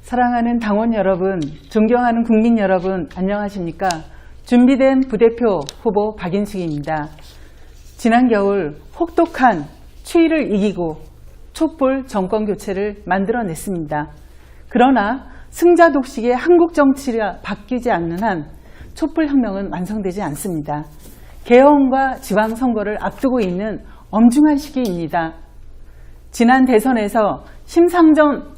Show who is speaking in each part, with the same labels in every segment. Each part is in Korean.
Speaker 1: 사랑하는 당원 여러분, 존경하는 국민 여러분, 안녕하십니까? 준비된 부대표 후보 박인숙입니다. 지난 겨울 혹독한 추위를 이기고 촛불 정권 교체를 만들어냈습니다. 그러나 승자 독식의 한국 정치가 바뀌지 않는 한 촛불 혁명은 완성되지 않습니다. 개헌과 지방선거를 앞두고 있는 엄중한 시기입니다. 지난 대선에서 심상정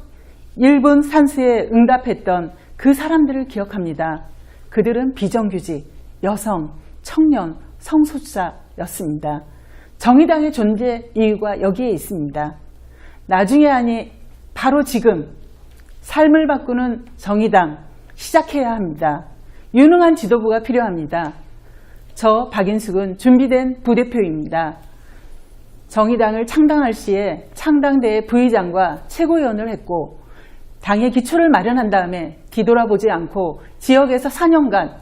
Speaker 1: 1분 산수에 응답했던 그 사람들을 기억합니다. 그들은 비정규직, 여성, 청년, 성소수자였습니다. 정의당의 존재 이유가 여기에 있습니다. 나중에 아니 바로 지금 삶을 바꾸는 정의당 시작해야 합니다. 유능한 지도부가 필요합니다. 저 박인숙은 준비된 부대표입니다. 정의당을 창당할 시에 창당대의 부의장과 최고위원을 했고 당의 기초를 마련한 다음에 뒤돌아보지 않고 지역에서 4년간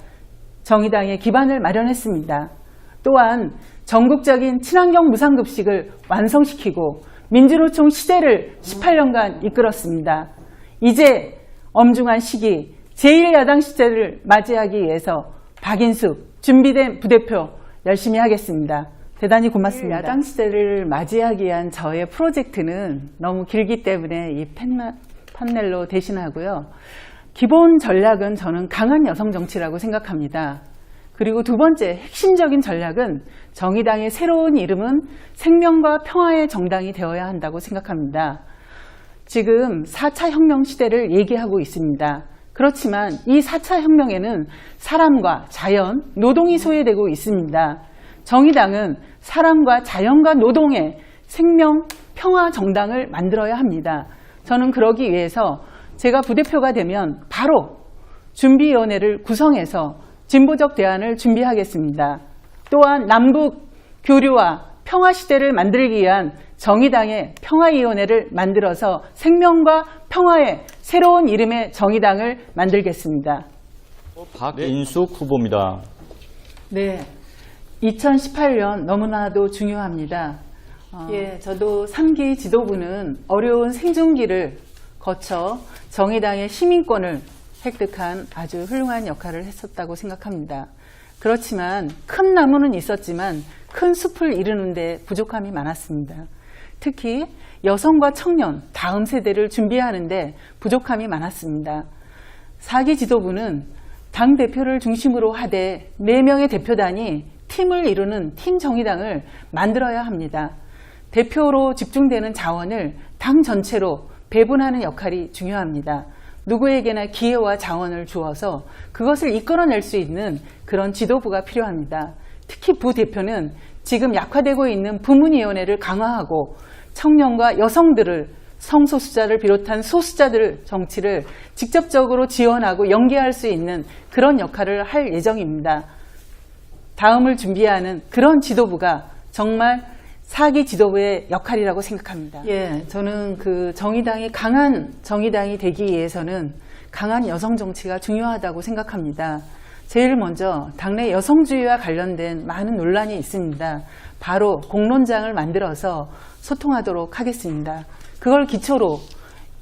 Speaker 1: 정의당의 기반을 마련했습니다. 또한 전국적인 친환경 무상급식을 완성시키고 민주노총 시대를 18년간 이끌었습니다. 이제 엄중한 시기 제1야당 시대를 맞이하기 위해서 박인숙 준비된 부대표 열심히 하겠습니다. 대단히 고맙습니다. 야당 시대를 맞이하기 위한 저의 프로젝트는 너무 길기 때문에 이 판넬로 대신하고요. 기본 전략은 저는 강한 여성 정치라고 생각합니다. 그리고 두 번째 핵심적인 전략은 정의당의 새로운 이름은 생명과 평화의 정당이 되어야 한다고 생각합니다. 지금 4차 혁명 시대를 얘기하고 있습니다. 그렇지만 이 4차 혁명에는 사람과 자연, 노동이 소외되고 있습니다. 정의당은 사람과 자연과 노동의 생명, 평화 정당을 만들어야 합니다. 저는 그러기 위해서 제가 부대표가 되면 바로 준비위원회를 구성해서 진보적 대안을 준비하겠습니다. 또한 남북 교류와 평화시대를 만들기 위한 정의당의 평화위원회를 만들어서 생명과 평화의 새로운 이름의 정의당을 만들겠습니다.
Speaker 2: 박인숙 후보입니다.
Speaker 1: 네, 2018년 너무나도 중요합니다. 저도 3기 지도부는 어려운 생존기를 거쳐 정의당의 시민권을 획득한 아주 훌륭한 역할을 했었다고 생각합니다. 그렇지만 큰 나무는 있었지만 큰 숲을 이루는 데 부족함이 많았습니다. 특히 여성과 청년, 다음 세대를 준비하는 데 부족함이 많았습니다. 4기 지도부는 당대표를 중심으로 하되 4명의 대표단이 팀을 이루는 팀 정의당을 만들어야 합니다. 대표로 집중되는 자원을 당 전체로 배분하는 역할이 중요합니다. 누구에게나 기회와 자원을 주어서 그것을 이끌어낼 수 있는 그런 지도부가 필요합니다. 특히 부대표는 지금 약화되고 있는 부문위원회를 강화하고 청년과 여성들을 성소수자를 비롯한 소수자들 정치를 직접적으로 지원하고 연계할 수 있는 그런 역할을 할 예정입니다. 다음을 준비하는 그런 지도부가 정말 4기 지도부의 역할이라고 생각합니다. 저는 그 정의당이 강한 정의당이 되기 위해서는 강한 여성 정치가 중요하다고 생각합니다. 제일 먼저 당내 여성주의와 관련된 많은 논란이 있습니다. 바로 공론장을 만들어서 소통하도록 하겠습니다. 그걸 기초로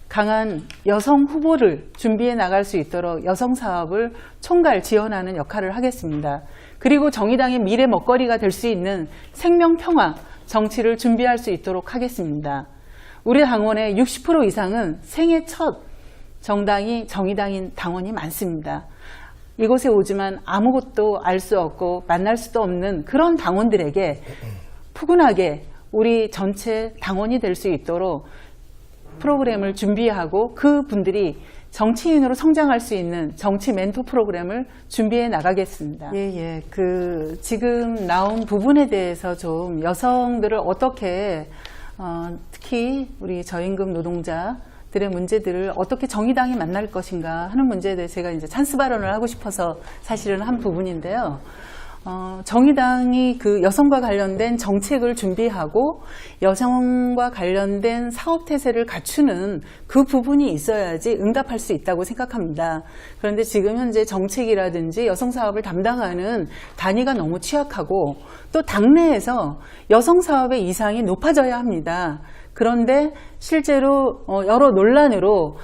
Speaker 1: 강한 여성 후보를 준비해 나갈 수 있도록 여성 사업을 총괄 지원하는 역할을 하겠습니다. 그리고 정의당의 미래 먹거리가 될 수 있는 생명평화 정치를 준비할 수 있도록 하겠습니다. 우리 당원의 60% 이상은 생애 첫 정당이 정의당인 당원이 많습니다. 이곳에 오지만 아무것도 알 수 없고 만날 수도 없는 그런 당원들에게 푸근하게 우리 전체 당원이 될 수 있도록 프로그램을 준비하고 그분들이 정치인으로 성장할 수 있는 정치 멘토 프로그램을 준비해 나가겠습니다. 지금 나온 부분에 대해서 좀 여성들을 어떻게 특히 우리 저임금 노동자들의 문제들을 어떻게 정의당이 만날 것인가 하는 문제에 대해 제가 이제 찬스 발언을 하고 싶어서 사실은 한 부분인데요. 정의당이 그 여성과 관련된 정책을 준비하고 여성과 관련된 사업 태세를 갖추는 그 부분이 있어야지 응답할 수 있다고 생각합니다. 그런데 지금 현재 정책이라든지 여성 사업을 담당하는 단위가 너무 취약하고 또 당내에서 여성 사업의 이상이 높아져야 합니다. 그런데 실제로 여러 논란으로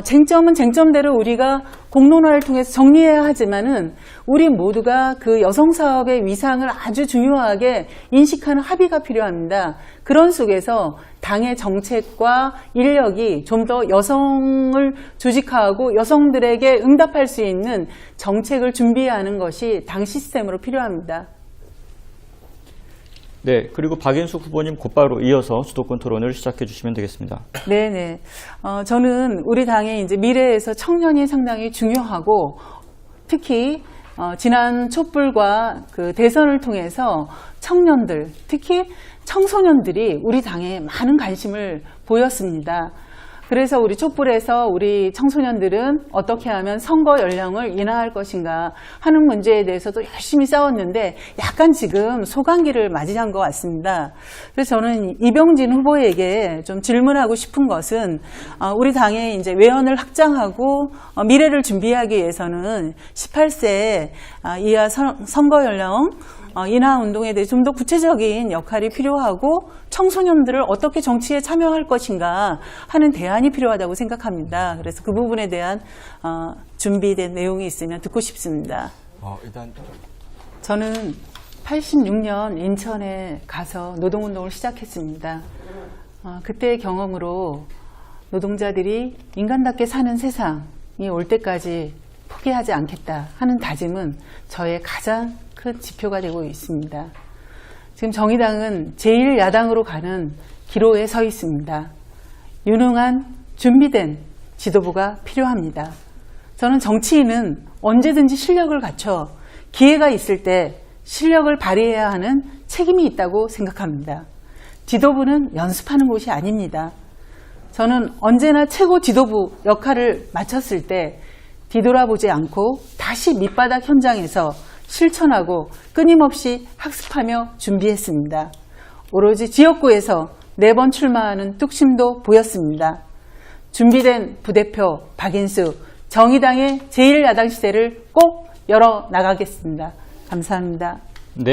Speaker 1: 쟁점은 쟁점대로 우리가 공론화를 통해서 정리해야 하지만은 우리 모두가 그 여성 사업의 위상을 아주 중요하게 인식하는 합의가 필요합니다. 그런 속에서 당의 정책과 인력이 좀 더 여성을 조직화하고 여성들에게 응답할 수 있는 정책을 준비하는 것이 당 시스템으로 필요합니다.
Speaker 2: 네, 그리고 박인숙 후보님 곧바로 이어서 주도권 토론을 시작해 주시면 되겠습니다.
Speaker 1: 네네. 저는 우리 당의 이제 미래에서 청년이 상당히 중요하고 특히 지난 촛불과 그 대선을 통해서 청년들, 특히 청소년들이 우리 당에 많은 관심을 보였습니다. 그래서 우리 촛불에서 우리 청소년들은 어떻게 하면 선거 연령을 인하할 것인가 하는 문제에 대해서도 열심히 싸웠는데 약간 지금 소강기를 맞이한 것 같습니다. 그래서 저는 이병진 후보에게 좀 질문하고 싶은 것은 우리 당의 이제 외연을 확장하고 미래를 준비하기 위해서는 18세 이하 선거 연령 인하 운동에 대해 좀 더 구체적인 역할이 필요하고 청소년들을 어떻게 정치에 참여할 것인가 하는 대안이 필요하다고 생각합니다. 그래서 그 부분에 대한 준비된 내용이 있으면 듣고 싶습니다. 저는 86년 인천에 가서 노동운동을 시작했습니다. 그때의 경험으로 노동자들이 인간답게 사는 세상이 올 때까지 포기하지 않겠다 하는 다짐은 저의 가장 큰 지표가 되고 있습니다. 지금 정의당은 제1야당으로 가는 기로에 서 있습니다. 유능한 준비된 지도부가 필요합니다. 저는 정치인은 언제든지 실력을 갖춰 기회가 있을 때 실력을 발휘해야 하는 책임이 있다고 생각합니다. 지도부는 연습하는 곳이 아닙니다. 저는 언제나 최고 지도부 역할을 마쳤을 때 뒤돌아보지 않고 다시 밑바닥 현장에서 실천하고 끊임없이 학습하며 준비했습니다. 오로지 지역구에서 4번 출마하는 뚝심도 보였습니다. 준비된 부대표 박인숙, 정의당의 제1야당 시대를 꼭 열어나가겠습니다. 감사합니다.
Speaker 2: 네.